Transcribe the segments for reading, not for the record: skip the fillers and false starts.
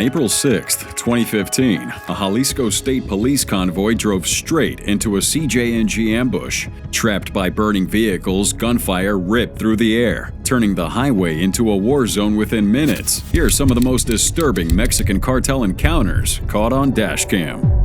On April 6, 2015, a Jalisco State Police convoy drove straight into a CJNG ambush. Trapped by burning vehicles, gunfire ripped through the air, turning the highway into a war zone within minutes. Here are some of the most disturbing Mexican cartel encounters caught on Dashcam.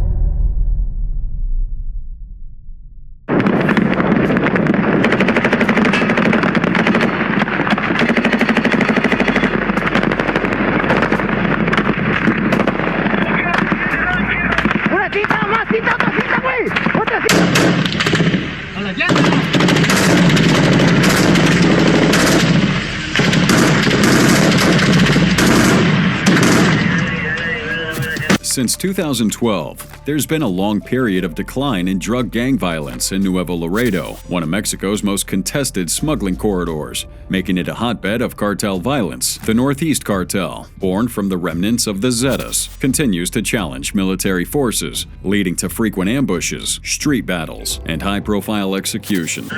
Since 2012, there's been a long period of decline in drug gang violence in Nuevo Laredo, one of Mexico's most contested smuggling corridors, making it a hotbed of cartel violence. The Northeast Cartel, born from the remnants of the Zetas, continues to challenge military forces, leading to frequent ambushes, street battles, and high-profile execution.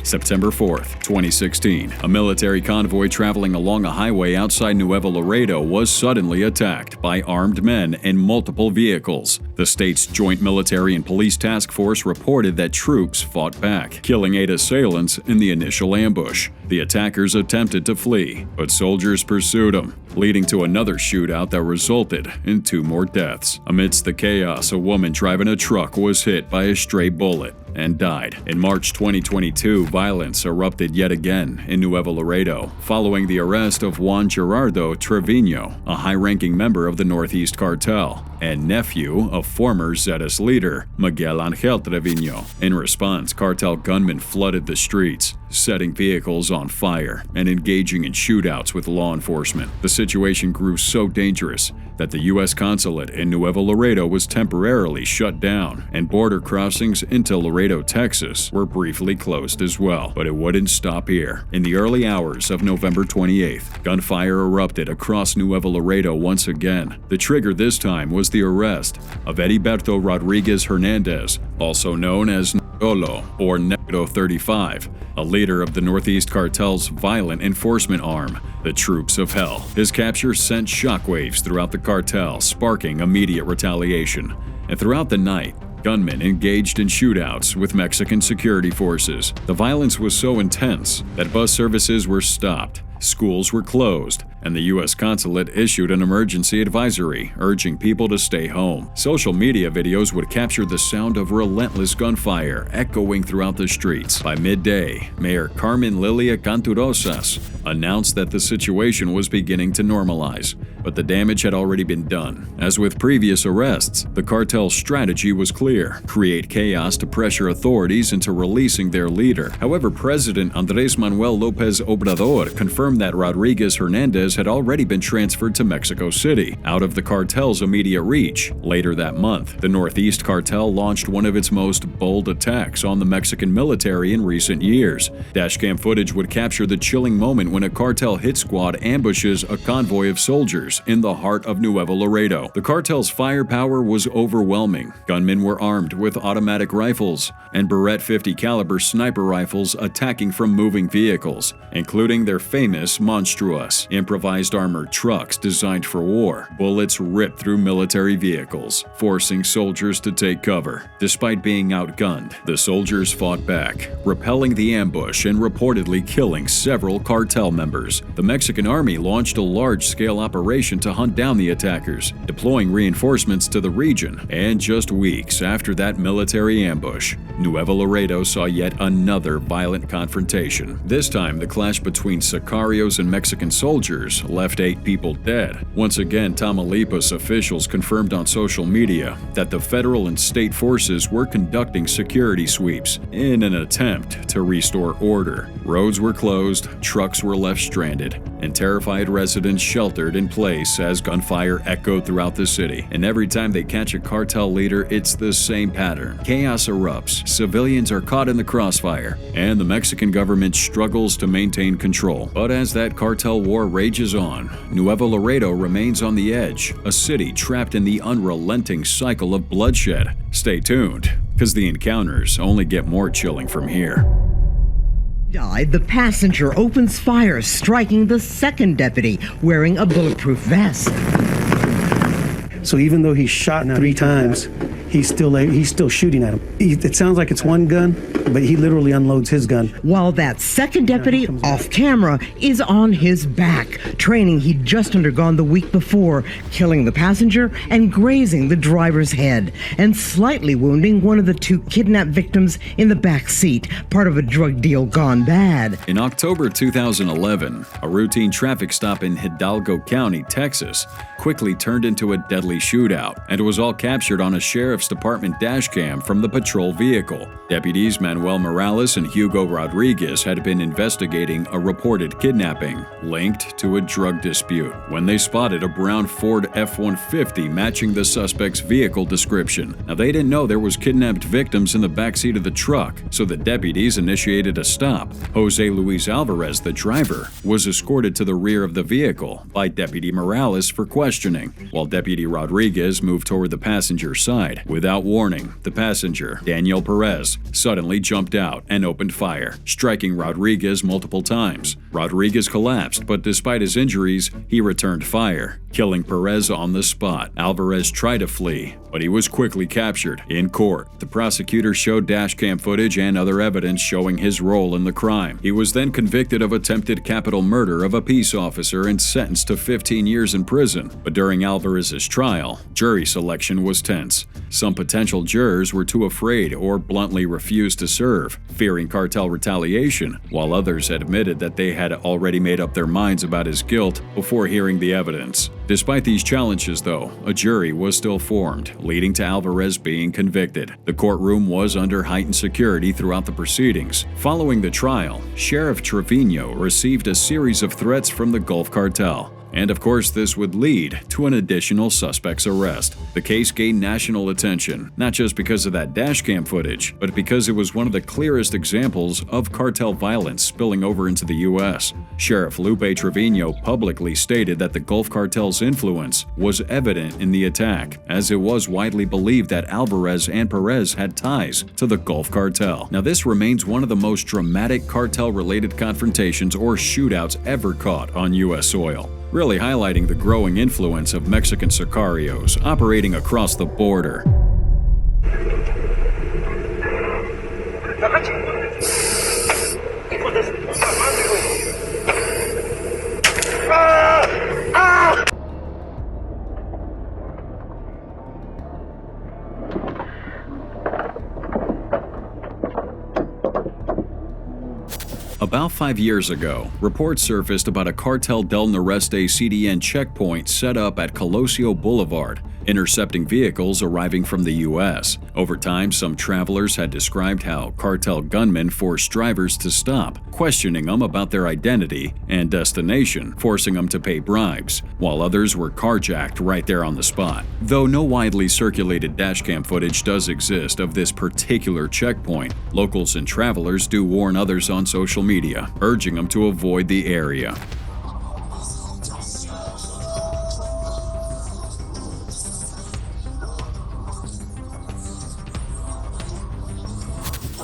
September 4, 2016, a military convoy traveling along a highway outside Nuevo Laredo was suddenly attacked by armed men in multiple vehicles. The state's Joint Military and Police Task Force reported that troops fought back, killing 8 assailants in the initial ambush. The attackers attempted to flee, but soldiers pursued them, leading to another shootout that resulted in 2 more deaths. Amidst the chaos, a woman driving a truck was hit by a stray bullet and died. In March 2022, violence erupted yet again in Nuevo Laredo, following the arrest of Juan Gerardo Trevino, a high-ranking member of the Northeast Cartel, and nephew of former Zetas leader, Miguel Angel Trevino. In response, cartel gunmen flooded the streets, setting vehicles on fire and engaging in shootouts with law enforcement. The situation grew so dangerous that the U.S. consulate in Nuevo Laredo was temporarily shut down, and border crossings into Laredo, Texas were briefly closed as well. But it wouldn't stop here. In the early hours of November 28th, gunfire erupted across Nuevo Laredo once again. The trigger this time was the arrest of Heriberto Rodriguez Hernandez, also known as Nolo or Negro 35, a leader of the Northeast Cartel's violent enforcement arm, the Troops of Hell. His capture sent shockwaves throughout the cartel, sparking immediate retaliation. And throughout the night, gunmen engaged in shootouts with Mexican security forces. The violence was so intense that bus services were stopped, schools were closed, and the U.S. consulate issued an emergency advisory urging people to stay home. Social media videos would capture the sound of relentless gunfire echoing throughout the streets. By midday, Mayor Carmen Lilia Canturosas announced that the situation was beginning to normalize, but the damage had already been done. As with previous arrests, the cartel's strategy was clear: create chaos to pressure authorities into releasing their leader. However, President Andrés Manuel López Obrador confirmed that Rodriguez Hernandez had already been transferred to Mexico City, out of the cartel's immediate reach. Later that month, the Northeast Cartel launched one of its most bold attacks on the Mexican military in recent years. Dashcam footage would capture the chilling moment when a cartel hit squad ambushes a convoy of soldiers in the heart of Nuevo Laredo. The cartel's firepower was overwhelming. Gunmen were armed with automatic rifles and Beretta 50 caliber sniper rifles attacking from moving vehicles, including their famous Monstruous, improvised armored trucks designed for war. Bullets ripped through military vehicles, forcing soldiers to take cover. Despite being outgunned, the soldiers fought back, repelling the ambush and reportedly killing several cartel members. The Mexican army launched a large-scale operation to hunt down the attackers, deploying reinforcements to the region. And just weeks after that military ambush, Nuevo Laredo saw yet another violent confrontation. This time, the clash between sicarios and Mexican soldiers left 8 people dead. Once again, Tamaulipas officials confirmed on social media that the federal and state forces were conducting security sweeps in an attempt to restore order. Roads were closed, trucks were left stranded, and terrified residents sheltered in place as gunfire echoed throughout the city. And every time they catch a cartel leader, it's the same pattern. Chaos erupts, civilians are caught in the crossfire, and the Mexican government struggles to maintain control. But as that cartel war rages on, Nuevo Laredo remains on the edge, a city trapped in the unrelenting cycle of bloodshed. Stay tuned because the encounters only get more chilling from here. The passenger opens fire, striking the second deputy wearing a bulletproof vest. So even though he's shot 3 times, he's still shooting at him. It sounds like it's one gun, but he literally unloads his gun. While that second deputy, off camera, is on his back, training he'd just undergone the week before, killing the passenger and grazing the driver's head, and slightly wounding one of the 2 kidnapped victims in the back seat, part of a drug deal gone bad. In October 2011, a routine traffic stop in Hidalgo County, Texas, quickly turned into a deadly shootout, and it was all captured on a Sheriff's Department dashcam from the patrol vehicle. Deputies Manuel Morales and Hugo Rodriguez had been investigating a reported kidnapping linked to a drug dispute when they spotted a brown Ford F-150 matching the suspect's vehicle description. Now, they didn't know there was kidnapped victims in the backseat of the truck, so the deputies initiated a stop. Jose Luis Alvarez, the driver, was escorted to the rear of the vehicle by Deputy Morales for questioning, while Deputy Rodriguez moved toward the passenger side. Without warning, the passenger, Daniel Perez, suddenly jumped out and opened fire, striking Rodriguez multiple times. Rodriguez collapsed, but despite his injuries, he returned fire, killing Perez on the spot. Alvarez tried to flee, but he was quickly captured. In court, the prosecutor showed dashcam footage and other evidence showing his role in the crime. He was then convicted of attempted capital murder of a peace officer and sentenced to 15 years in prison. But during Alvarez's trial, jury selection was tense. Some potential jurors were too afraid or bluntly refused to serve, fearing cartel retaliation, while others admitted that they had already made up their minds about his guilt before hearing the evidence. Despite these challenges, though, a jury was still formed, leading to Alvarez being convicted. The courtroom was under heightened security throughout the proceedings. Following the trial, Sheriff Trevino received a series of threats from the Gulf Cartel. And of course, this would lead to an additional suspect's arrest. The case gained national attention, not just because of that dashcam footage, but because it was one of the clearest examples of cartel violence spilling over into the U.S. Sheriff Lupe Trevino publicly stated that the Gulf Cartel's influence was evident in the attack, as it was widely believed that Alvarez and Perez had ties to the Gulf Cartel. Now, this remains one of the most dramatic cartel-related confrontations or shootouts ever caught on U.S. soil, really highlighting the growing influence of Mexican sicarios operating across the border. About 5 years ago, reports surfaced about a Cartel del Noreste CDN checkpoint set up at Colosio Boulevard, intercepting vehicles arriving from the U.S. Over time, some travelers had described how cartel gunmen forced drivers to stop, questioning them about their identity and destination, forcing them to pay bribes, while others were carjacked right there on the spot. Though no widely circulated dashcam footage does exist of this particular checkpoint, locals and travelers do warn others on social media, urging them to avoid the area.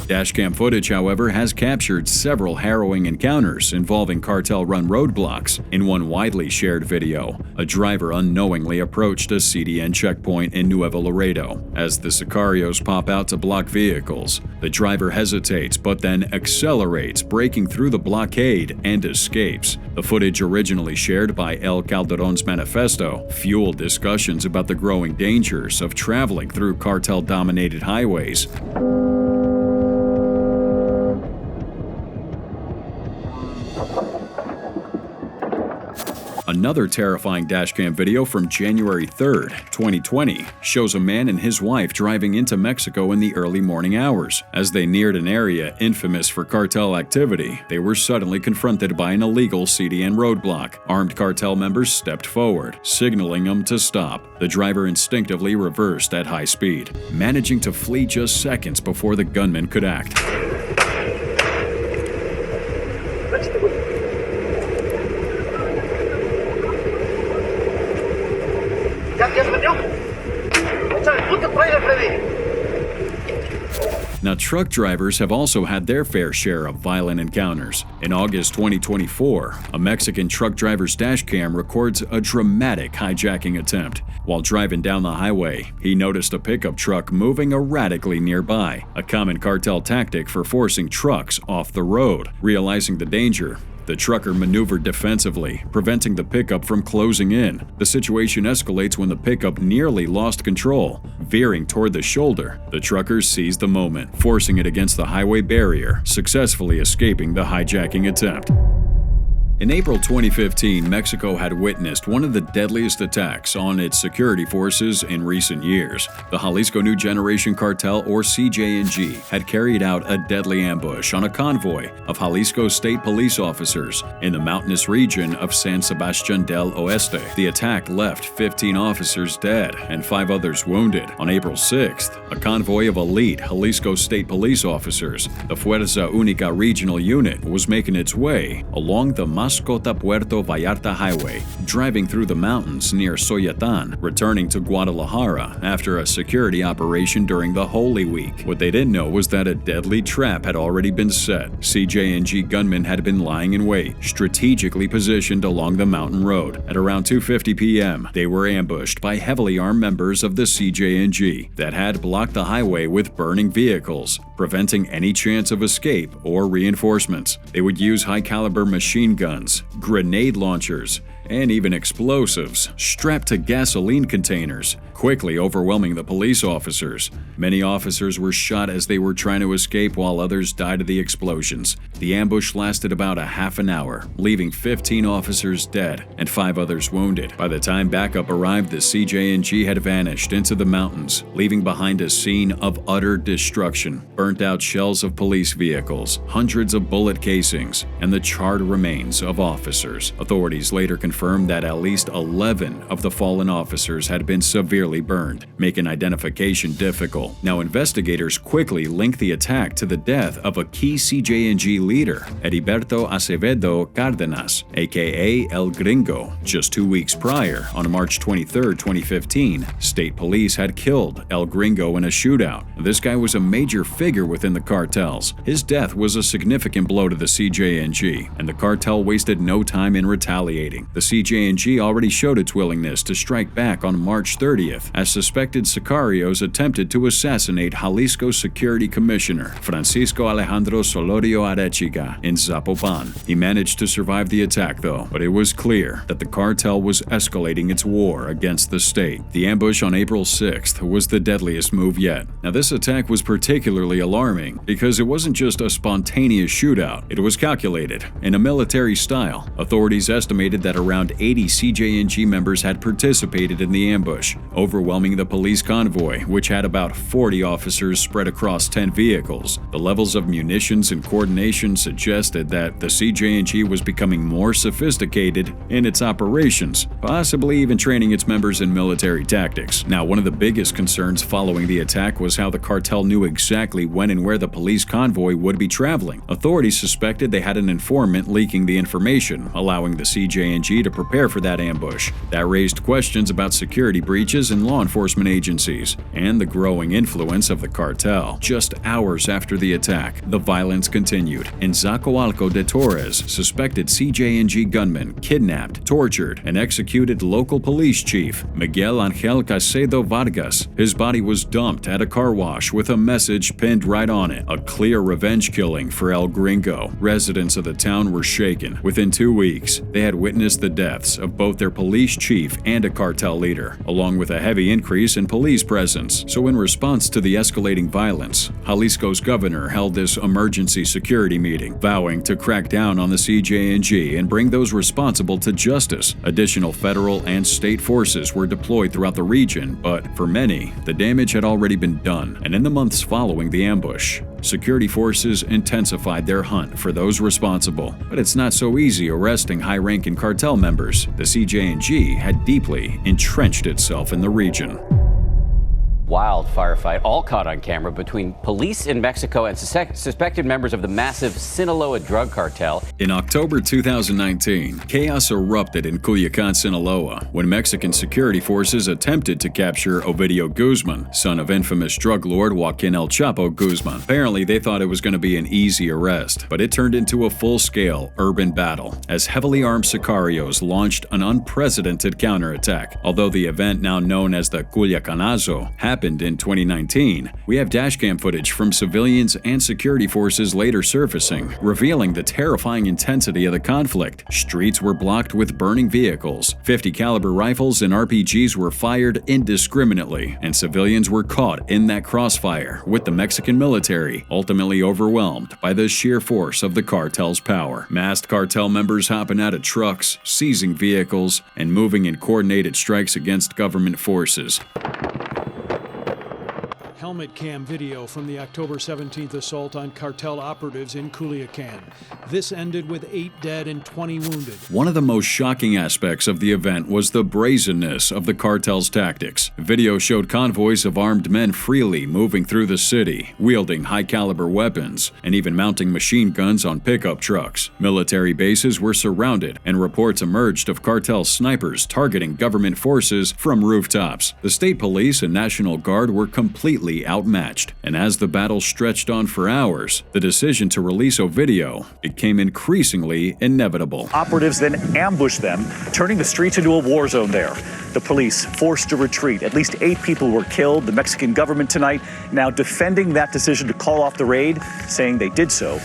Dashcam footage, however, has captured several harrowing encounters involving cartel-run roadblocks. In one widely shared video, a driver unknowingly approached a CDN checkpoint in Nuevo Laredo. As the sicarios pop out to block vehicles, the driver hesitates but then accelerates, breaking through the blockade and escapes. The footage, originally shared by El Calderon's Manifesto, fueled discussions about the growing dangers of traveling through cartel-dominated highways. Another terrifying dashcam video from January 3, 2020, shows a man and his wife driving into Mexico in the early morning hours. As they neared an area infamous for cartel activity, they were suddenly confronted by an illegal CDN roadblock. Armed cartel members stepped forward, signaling them to stop. The driver instinctively reversed at high speed, managing to flee just seconds before the gunman could act. Now, truck drivers have also had their fair share of violent encounters. In August 2024, a Mexican truck driver's dashcam records a dramatic hijacking attempt. While driving down the highway, he noticed a pickup truck moving erratically nearby, a common cartel tactic for forcing trucks off the road. Realizing the danger, the trucker maneuvered defensively, preventing the pickup from closing in. The situation escalates when the pickup nearly lost control. Veering toward the shoulder, the truckers seized the moment, forcing it against the highway barrier, successfully escaping the hijacking attempt. In April 2015, Mexico had witnessed one of the deadliest attacks on its security forces in recent years. The Jalisco New Generation Cartel, or CJNG, had carried out a deadly ambush on a convoy of Jalisco state police officers in the mountainous region of San Sebastián del Oeste. The attack left 15 officers dead and 5 others wounded. On April 6th, a convoy of elite Jalisco state police officers, the Fuerza Única Regional Unit, was making its way along the Mascota-Puerto Vallarta Highway, driving through the mountains near Soyatan, returning to Guadalajara after a security operation during the Holy Week. What they didn't know was that a deadly trap had already been set. CJNG gunmen had been lying in wait, strategically positioned along the mountain road. At around 2:50 p.m., they were ambushed by heavily armed members of the CJNG that had blocked the highway with burning vehicles, preventing any chance of escape or reinforcements. They would use high-caliber machine guns, grenade launchers, and even explosives strapped to gasoline containers, quickly overwhelming the police officers. Many officers were shot as they were trying to escape, while others died of the explosions. The ambush lasted about a half an hour, leaving 15 officers dead and 5 others wounded. By the time backup arrived, the CJNG had vanished into the mountains, leaving behind a scene of utter destruction. Burnt-out shells of police vehicles, hundreds of bullet casings, and the charred remains of officers. Authorities later confirmed that at least 11 of the fallen officers had been severely burned, making identification difficult. Now, investigators quickly linked the attack to the death of a key CJNG leader, Heriberto Acevedo Cárdenas, aka El Gringo. Just 2 weeks prior, on March 23, 2015, state police had killed El Gringo in a shootout. This guy was a major figure within the cartels. His death was a significant blow to the CJNG, and the cartel wasted no time in retaliating. The CJNG already showed its willingness to strike back on March 30th, as suspected sicarios attempted to assassinate Jalisco Security Commissioner Francisco Alejandro Solorio Arechiga in Zapopan. He managed to survive the attack, though, but it was clear that the cartel was escalating its war against the state. The ambush on April 6th was the deadliest move yet. Now, this attack was particularly alarming because it wasn't just a spontaneous shootout. It was calculated in a military style. Authorities estimated that around 80 CJNG members had participated in the ambush, overwhelming the police convoy, which had about 40 officers spread across 10 vehicles. The levels of munitions and coordination suggested that the CJNG was becoming more sophisticated in its operations, possibly even training its members in military tactics. Now, one of the biggest concerns following the attack was how the cartel knew exactly when and where the police convoy would be traveling. Authorities suspected they had an informant leaking the information, allowing the CJNG to prepare for that ambush. That raised questions about security breaches in law enforcement agencies and the growing influence of the cartel. Just hours after the attack, the violence continued. In Zacoalco de Torres, suspected CJNG gunmen kidnapped, tortured, and executed local police chief Miguel Angel Caicedo Vargas. His body was dumped at a car wash with a message pinned right on it, a clear revenge killing for El Gringo. Residents of the town were shaken. Within 2 weeks, they had witnessed the deaths of both their police chief and a cartel leader, along with a heavy increase in police presence. So in response to the escalating violence, Jalisco's governor held this emergency security meeting, vowing to crack down on the CJNG and bring those responsible to justice. Additional federal and state forces were deployed throughout the region, but for many, the damage had already been done. And in the months following the ambush, security forces intensified their hunt for those responsible. But it's not so easy arresting high-ranking cartel members. The CJNG had deeply entrenched itself in the region. Wild firefight, all caught on camera, between police in Mexico and suspected members of the massive Sinaloa drug cartel. In October 2019, chaos erupted in Culiacan, Sinaloa, when Mexican security forces attempted to capture Ovidio Guzman, son of infamous drug lord Joaquin El Chapo Guzman. Apparently, they thought it was going to be an easy arrest, but it turned into a full-scale urban battle as heavily armed sicarios launched an unprecedented counterattack. Although the event, now known as the Culiacanazo, happened in 2019, we have dashcam footage from civilians and security forces later surfacing, revealing the terrifying intensity of the conflict. Streets were blocked with burning vehicles, 50 caliber rifles and RPGs were fired indiscriminately, and civilians were caught in that crossfire, with the Mexican military ultimately overwhelmed by the sheer force of the cartel's power. Masked cartel members hopping out of trucks, seizing vehicles, and moving in coordinated strikes against government forces. Helmet cam video from the October 17th assault on cartel operatives in Culiacan. This ended with 8 dead and 20 wounded. One of the most shocking aspects of the event was the brazenness of the cartel's tactics. Video showed convoys of armed men freely moving through the city, wielding high-caliber weapons, and even mounting machine guns on pickup trucks. Military bases were surrounded, and reports emerged of cartel snipers targeting government forces from rooftops. The state police and National Guard were completely outmatched, and as the battle stretched on for hours, the decision to release Ovidio became increasingly inevitable. Operatives then ambushed them, turning the streets into a war zone there. The police forced to retreat. At least 8 people were killed. The Mexican government tonight now defending that decision to call off the raid, saying they did so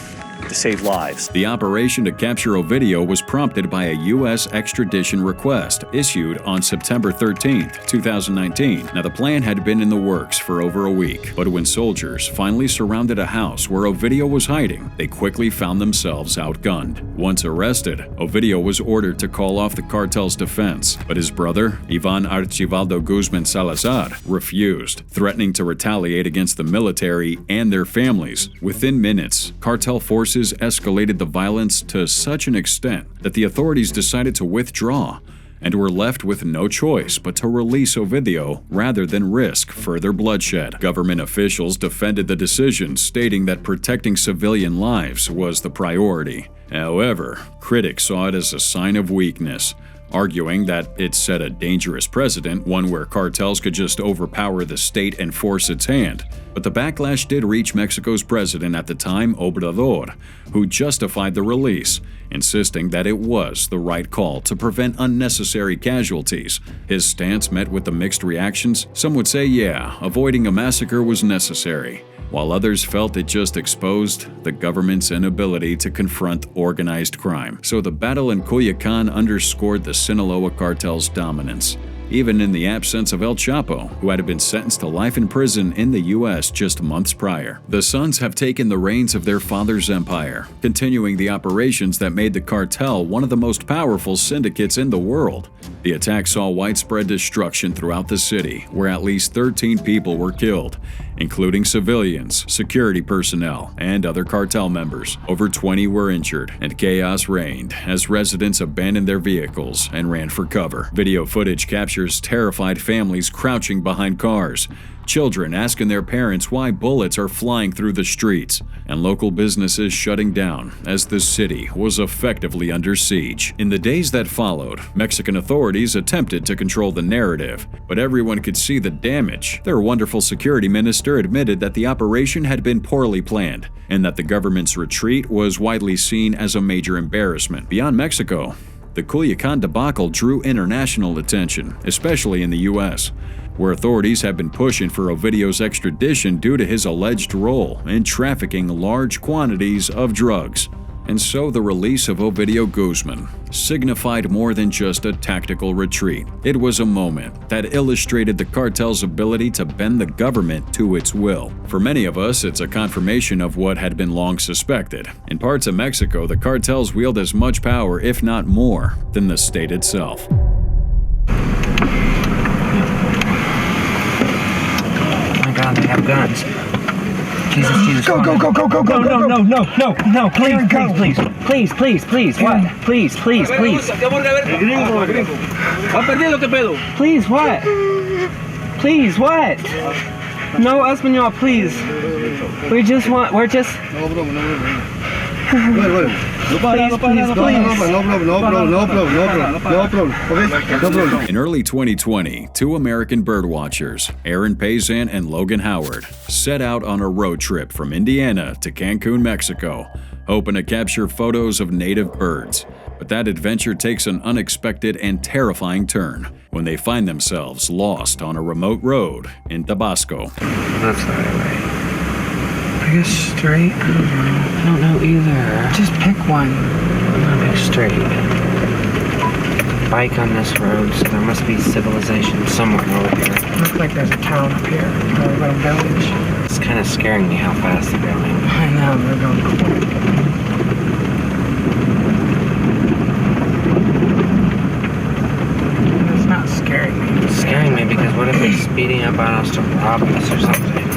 to save lives. The operation to capture Ovidio was prompted by a U.S. extradition request issued on September 13, 2019. Now, the plan had been in the works for over a week, but when soldiers finally surrounded a house where Ovidio was hiding, they quickly found themselves outgunned. Once arrested, Ovidio was ordered to call off the cartel's defense, but his brother, Ivan Archivaldo Guzman Salazar, refused, threatening to retaliate against the military and their families. Within minutes, cartel forces escalated the violence to such an extent that the authorities decided to withdraw and were left with no choice but to release Ovidio rather than risk further bloodshed. Government officials defended the decision, stating that protecting civilian lives was the priority. However, critics saw it as a sign of weakness, arguing that it set a dangerous precedent, one where cartels could just overpower the state and force its hand. But the backlash did reach Mexico's president at the time, Obrador, who justified the release, insisting that it was the right call to prevent unnecessary casualties. His stance met with the mixed reactions. Some would say, yeah, avoiding a massacre was necessary, while others felt it just exposed the government's inability to confront organized crime. So the battle in Culiacan underscored the Sinaloa cartel's dominance, even in the absence of El Chapo, who had been sentenced to life in prison in the U.S. just months prior. The sons have taken the reins of their father's empire, continuing the operations that made the cartel one of the most powerful syndicates in the world. The attack saw widespread destruction throughout the city, where at least 13 people were killed, including civilians, security personnel, and other cartel members. Over 20 were injured, and chaos reigned as residents abandoned their vehicles and ran for cover. Video footage captures terrified families crouching behind cars, children asking their parents why bullets are flying through the streets, and local businesses shutting down as the city was effectively under siege. In the days that followed, Mexican authorities attempted to control the narrative, but everyone could see the damage. Their wonderful security minister admitted that the operation had been poorly planned, and that the government's retreat was widely seen as a major embarrassment. Beyond Mexico, the Culiacan debacle drew international attention, especially in the U.S., where authorities have been pushing for Ovidio's extradition due to his alleged role in trafficking large quantities of drugs. And so the release of Ovidio Guzman signified more than just a tactical retreat. It was a moment that illustrated the cartel's ability to bend the government to its will. For many of us, it's a confirmation of what had been long suspected. In parts of Mexico, the cartels wield as much power, if not more, than the state itself. God, they have guns. Jesus. Go. No, please. What? Please. Please, what? Please, what? No, Espanol, please. We're just... In early 2020, two American birdwatchers, Aaron Pazan and Logan Howard, set out on a road trip from Indiana to Cancun, Mexico, hoping to capture photos of native birds. But that adventure takes an unexpected and terrifying turn when they find themselves lost on a remote road in Tabasco. That's the highway. I guess straight? I don't know either. Just pick one. I'm gonna pick straight. Bike on this road, so there must be civilization somewhere over here. Looks like there's a town up here, a little village. It's kind of scaring me how fast they're going. I know, they're going quick. It's not scaring me. It's scaring me because what if they're speeding up on us to rob us or something?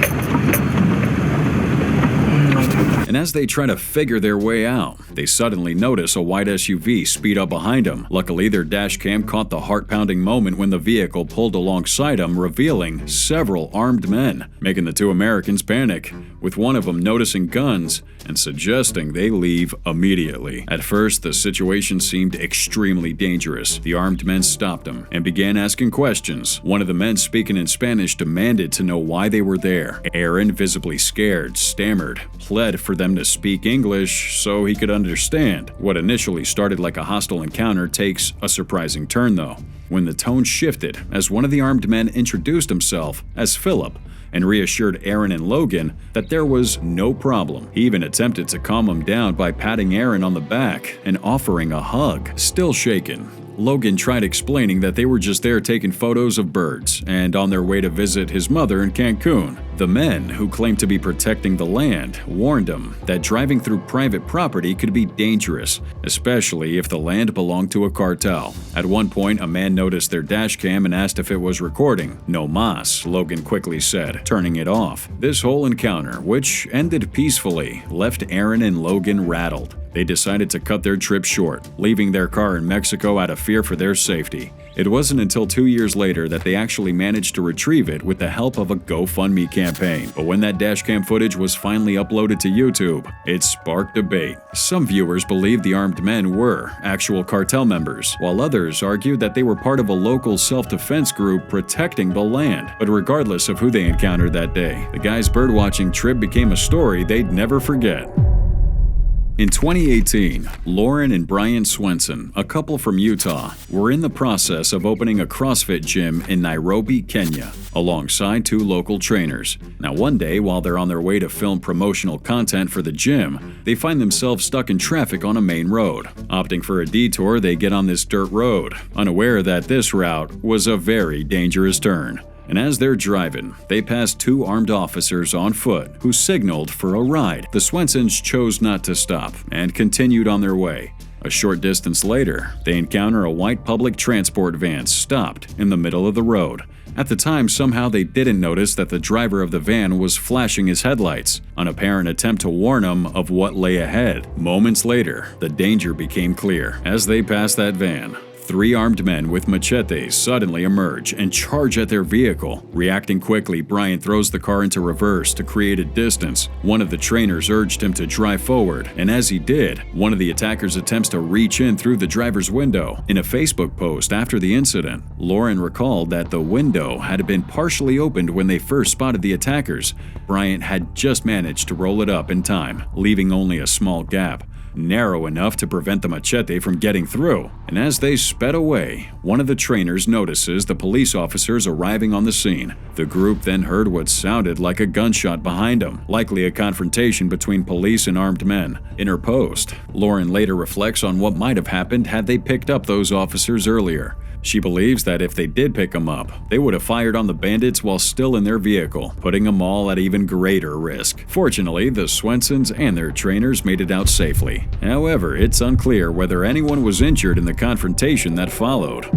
And as they try to figure their way out, they suddenly notice a white SUV speed up behind them. Luckily, their dash cam caught the heart-pounding moment when the vehicle pulled alongside them, revealing several armed men, making the two Americans panic, with one of them noticing guns and suggesting they leave immediately. At first, the situation seemed extremely dangerous. The armed men stopped them and began asking questions. One of the men, speaking in Spanish, demanded to know why they were there. Aaron, visibly scared, stammered, pled for them to speak English so he could understand. What initially started like a hostile encounter takes a surprising turn, though, when the tone shifted as one of the armed men introduced himself as Philip and reassured Aaron and Logan that there was no problem. He even attempted to calm them down by patting Aaron on the back and offering a hug. Still shaken, Logan tried explaining that they were just there taking photos of birds and on their way to visit his mother in Cancun. The men, who claimed to be protecting the land, warned him that driving through private property could be dangerous, especially if the land belonged to a cartel. At one point, a man noticed their dash cam and asked if it was recording. No mas, Logan quickly said, turning it off. This whole encounter, which ended peacefully, left Aaron and Logan rattled. They decided to cut their trip short, leaving their car in Mexico out of fear for their safety. It wasn't until 2 years later that they actually managed to retrieve it with the help of a GoFundMe campaign. But when that dashcam footage was finally uploaded to YouTube, it sparked debate. Some viewers believed the armed men were actual cartel members, while others argued that they were part of a local self-defense group protecting the land. But regardless of who they encountered that day, the guys' birdwatching trip became a story they'd never forget. In 2018, Lauren and Brian Swenson, a couple from Utah, were in the process of opening a CrossFit gym in Nairobi, Kenya, alongside two local trainers. Now, one day, while they're on their way to film promotional content for the gym, they find themselves stuck in traffic on a main road. Opting for a detour, they get on this dirt road, unaware that this route was a very dangerous turn. And as they're driving, they pass two armed officers on foot who signaled for a ride. The Swensons chose not to stop and continued on their way. A short distance later, they encounter a white public transport van stopped in the middle of the road. At the time, somehow they didn't notice that the driver of the van was flashing his headlights, an apparent attempt to warn them of what lay ahead. Moments later, the danger became clear. As they passed that van, three armed men with machetes suddenly emerge and charge at their vehicle. Reacting quickly, Brian throws the car into reverse to create a distance. One of the trainers urged him to drive forward, and as he did, one of the attackers attempts to reach in through the driver's window. In a Facebook post after the incident, Lauren recalled that the window had been partially opened when they first spotted the attackers. Bryant had just managed to roll it up in time, leaving only a small gap, narrow enough to prevent the machete from getting through. And as they sped away, one of the trainers notices the police officers arriving on the scene. The group then heard what sounded like a gunshot behind them, likely a confrontation between police and armed men. In her post, Lauren later reflects on what might have happened had they picked up those officers earlier. She believes that if they did pick them up, they would have fired on the bandits while still in their vehicle, putting them all at even greater risk. Fortunately, the Swensons and their trainers made it out safely. However, it's unclear whether anyone was injured in the confrontation that followed.